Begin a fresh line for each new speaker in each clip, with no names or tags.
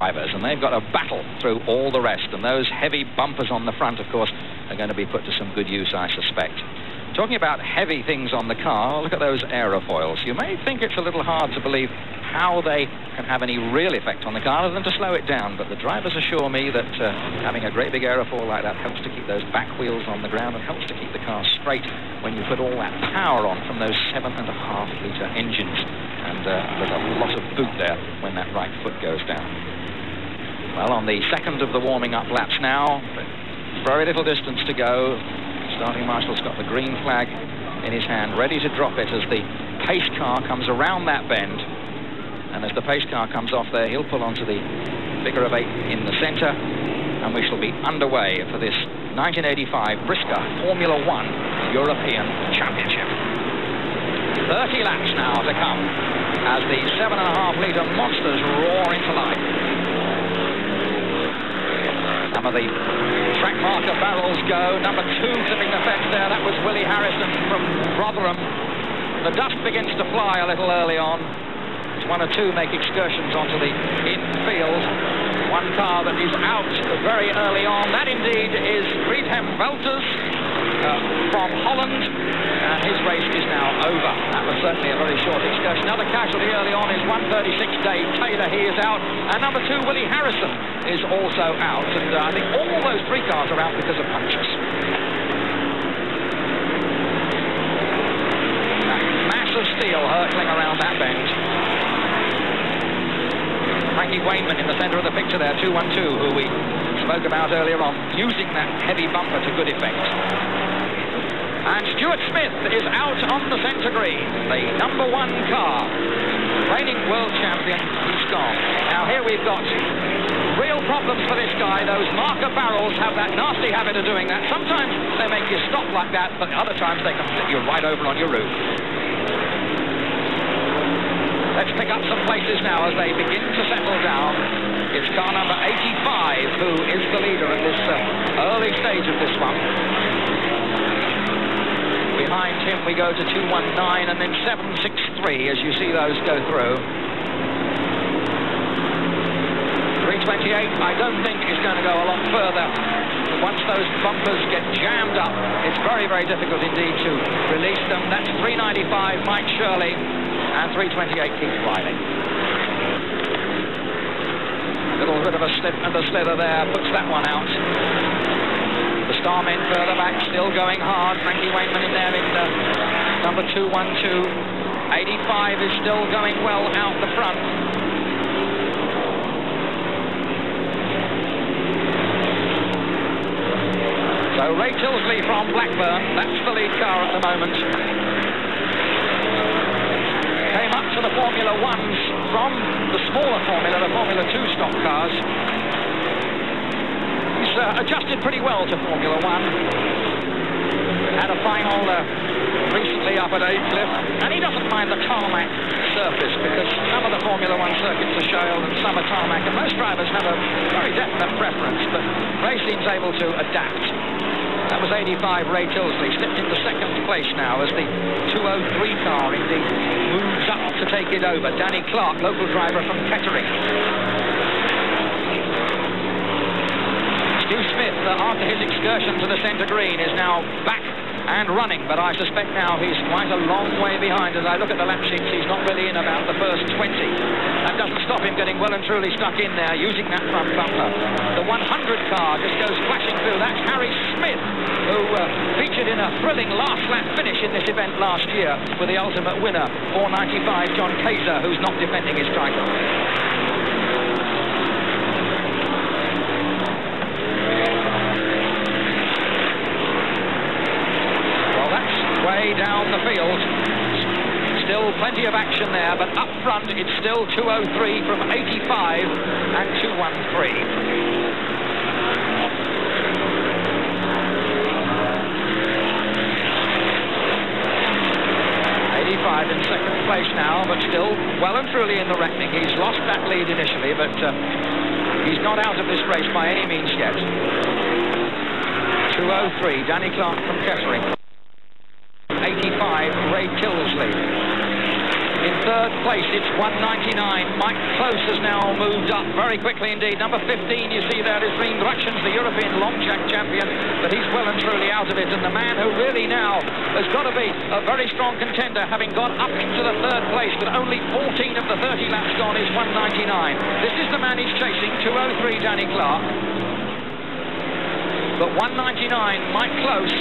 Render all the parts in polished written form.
drivers, and they've got to battle through all the rest, and those heavy bumpers on the front, of course, are going to be put to some good use, I suspect. Talking about heavy things on the car, look at those aerofoils. You may think it's a little hard to believe how they can have any real effect on the car other than to slow it down, but the drivers assure me that having a great big aerofoil like that helps to keep those back wheels on the ground and helps to keep the car straight when you put all that power on from those 7.5-litre engines. And there's a lot of boot there when that right foot goes down. Well, on the second of the warming-up laps now, very little distance to go. Starting marshal's got the green flag in his hand, ready to drop it as the pace car comes around that bend. And as the pace car comes off there, he'll pull onto the figure of 8 in the centre, and we shall be underway for this 1985 Brisca Formula 1 European Championship. 30 laps now to come as the 7.5-litre monsters roar into life. Some of the track marker barrels go. Number 2 clipping the fence there. That was Willie Harrison from Rotherham. The dust begins to fly a little early on. 1 or 2 make excursions onto the infield. One car that is out very early on. That indeed is Friedhelm Welters from Holland. And his race is now over. That was certainly a very short excursion. Another casualty early on is 136 Dave Taylor. He is out. And number 2, Willie Harrison, is also out. And I think all those 3 cars are out because of punctures. That mass of steel hurtling around that bend. Frankie Wainman in the centre of the picture there, 212, who we spoke about earlier on, using that heavy bumper to good effect. And Stuart Smith is out on the centre green, the number 1 car. Reigning world champion, he's gone. Now here we've got real problems for this guy. Those marker barrels have that nasty habit of doing that. Sometimes they make you stop like that, but other times they can flip you right over on your roof. Let's pick up some places now as they begin to settle down. It's car number 85 who is the leader at this early stage of this one. Behind him we go to 219 and then 763 as you see those go through. 328 I don't think is going to go a lot further. Once those bumpers get jammed up, it's very, very difficult indeed to release them. That's 395 Mike Shirley. And 328 Keith Riley. A little bit of a slip and a slither there, puts that one out. The Starmen further back, still going hard. Frankie Wainman in there in number 212. 85 is still going well out the front. So Ray Tilsley from Blackburn, that's the lead car at the moment. Came up to the Formula 1s from the smaller Formula, the Formula 2 stock cars. He's adjusted pretty well to Formula 1. Had a final recently up at Aycliffe, and he doesn't mind the tarmac surface because some of the Formula 1 circuits are shale and some are tarmac, and most drivers have a very definite preference, but Ray seems able to adapt. That was 85 Ray Tilsley, slipped into 2nd place now as the 203 car indeed moves up to take it over. Danny Clark, local driver from Kettering. Steve Smith, after his excursion to the centre green, is now back and running, but I suspect now he's quite a long way behind. As I look at the lap sheets, he's not really in about the first 20. That doesn't stop him getting well and truly stuck in there, using that front bumper. The 100 car just goes flashing through. That's Harry Smith, who featured in a thrilling last lap finish in this event last year with the ultimate winner, 495 John Kaiser, who's not defending his title. Way down the field. Still plenty of action there, but up front it's still 203 from 85 and 213. 85 in 2nd place now, but still well and truly in the reckoning. He's lost that lead initially, but he's not out of this race by any means yet. 203, Danny Clark from Kettering. 85, Ray Tilsley. In third place, it's 199. Mike Close has now moved up very quickly indeed. Number 15, you see there, is Green Grutchens, the European long jack champion, but he's well and truly out of it. And the man who really now has got to be a very strong contender, having got up into the third place with only 14 of the 30 laps gone, is 199. This is the man he's chasing, 203, Danny Clark. But 199, Mike Close.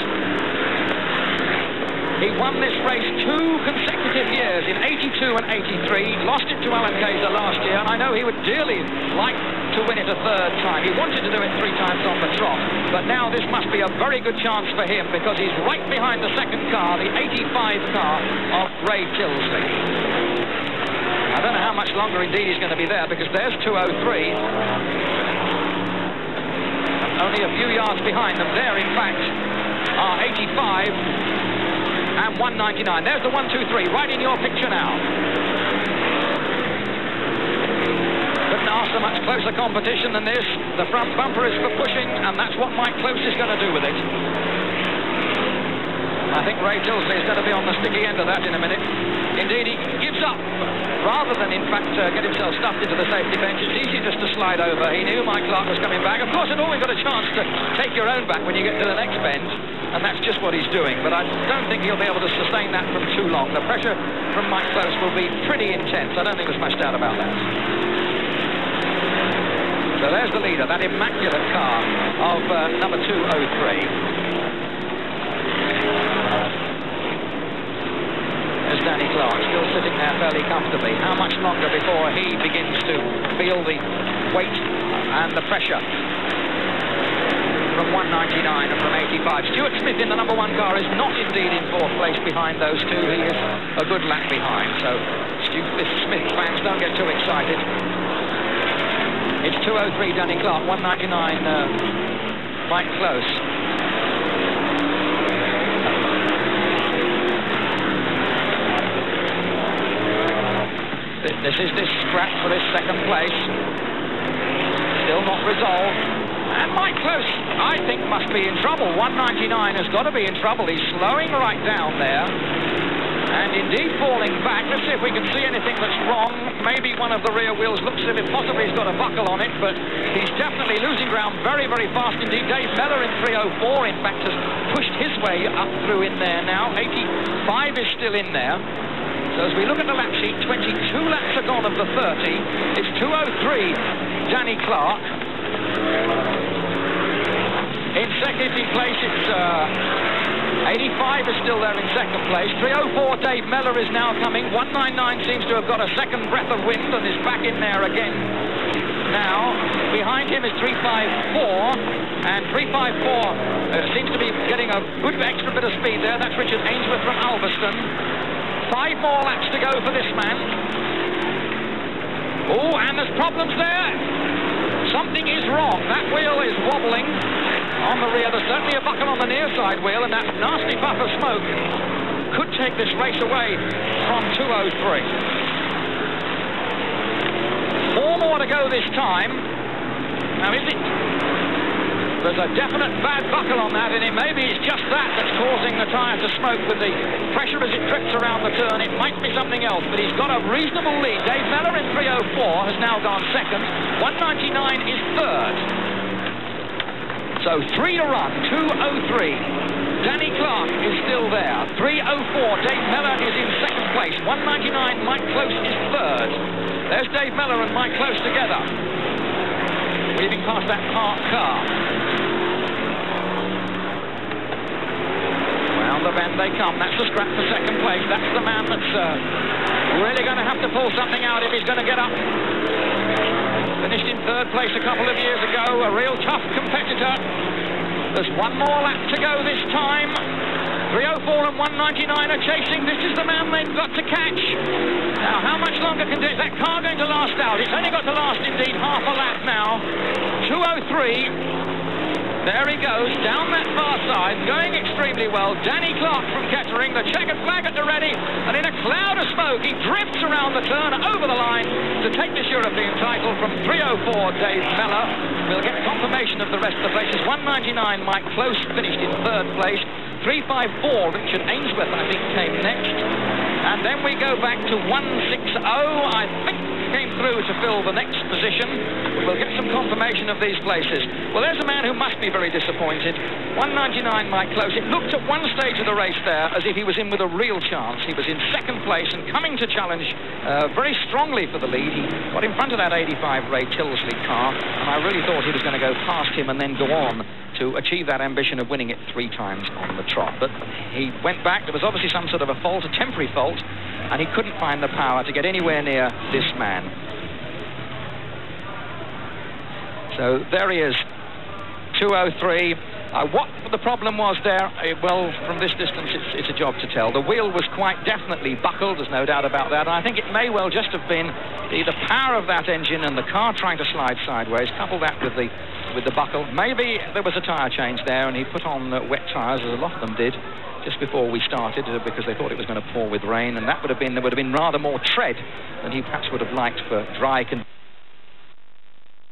He won this race 2 consecutive years, in 82 and 83, lost it to Alan Kaiser last year, and I know he would dearly like to win it a third time. He wanted to do it 3 times on the trot, but now this must be a very good chance for him, because he's right behind the second car, the 85 car of Ray Tilsley. I don't know how much longer indeed he's going to be there, because there's 203. Only a few yards behind them. There, in fact, are 85 and 199. There's the 1, 2, 3, right in your picture now. Couldn't ask for much closer competition than this. The front bumper is for pushing, and that's what Mike Close is going to do with it. I think Ray Tilsley is going to be on the sticky end of that in a minute. Indeed, he gives up rather than, in fact, get himself stuffed into the safety bench. It's easy just to slide over. He knew Mike Clark was coming back. Of course, you've always got a chance to take your own back when you get to the next bend, and that's just what he's doing. But I don't think he'll be able to sustain that for too long. The pressure from Mike Close will be pretty intense. I don't think there's much doubt about that. So there's the leader, that immaculate car of number 203. There's Danny Clark, still sitting there fairly comfortably. How much longer before he begins to feel the weight and the pressure from 199 and from 85? Stuart Smith in the number 1 car is not indeed in 4th place behind those two. He is a good lap behind, so Smith fans, don't get too excited. It's 203 Danny Clark, 199 Mike Close. This is this scrap for this second place. Still not resolved. And Mike Close, I think, must be in trouble. 199 has got to be in trouble. He's slowing right down there. And indeed falling back. Let's see if we can see anything that's wrong. Maybe one of the rear wheels looks as if possibly he's got a buckle on it, but he's definitely losing ground very, very fast indeed. Dave Meller in 304, in fact, has pushed his way up through in there now. 85 is still in there. So as we look at the lap sheet, 22 laps are gone of the 30. It's 203, Danny Clark. In second place, it's 85 is still there in second place. 304, Dave Meller is now coming. 199 seems to have got a second breath of wind and is back in there again. Now, behind him is 354, and 354 seems to be getting a good extra bit of speed there. That's Richard Ainsworth from Alveston. 5 more laps to go for this man. Oh, and there's problems there. Something is wrong. That wheel is wobbling on the rear. There's certainly a buckle on the near side wheel, and that nasty puff of smoke could take this race away from 203. 4 more to go this time. Now, is it? There's a definite bad buckle on that, and maybe it's just that that's causing the tyre to smoke with the pressure as it drifts around the turn. It might be something else, but he's got a reasonable lead. Dave Meller in 304 has now gone second. 199 is third. So 3 to run, 203. Danny Clark is still there. 304, Dave Meller is in second place. 199, Mike Close is third. There's Dave Meller and Mike Close together, weaving past that parked car. Round the bend they come. That's the scrap for second place. That's the man that's really going to have to pull something out if he's going to get up. Finished in third place a couple of years ago. A real tough competitor. There's 1 more lap to go this time. 304 and 199 are chasing. This is the man they've got to catch. Now, how much longer can that car going to last out? It's only got to last, indeed, half a lap now. 203. There he goes, down that far side, going extremely well. Danny Clark from Kettering, the checkered flag at the ready, and in a cloud of smoke, he drifts around the turn over the line to take this European title from 304, Dave Meller. We'll get confirmation of the rest of the places. 199, Mike Close finished in third place. 354, Richard Ainsworth, I think, came next. And then we go back to 160, I think came through to fill the next position. We'll get some confirmation of these places. Well, there's a man who must be very disappointed. 199 might close. It looked at one stage of the race there as if he was in with a real chance. He was in second place and coming to challenge very strongly for the lead. He got in front of that 85 Ray Tilsley car, and I really thought he was going to go past him and then go on to achieve that ambition of winning it 3 times on the trot. But he went back. There was obviously some sort of a fault, a temporary fault, and he couldn't find the power to get anywhere near this man. So there he is, 203. What the problem was there, well, from this distance, it's a job to tell. The wheel was quite definitely buckled, there's no doubt about that. And I think it may well just have been the power of that engine and the car trying to slide sideways, couple that with the buckle. Maybe there was a tyre change there, and he put on wet tyres, as a lot of them did, just before we started, because they thought it was going to pour with rain, and there would have been rather more tread than he perhaps would have liked for dry conditions.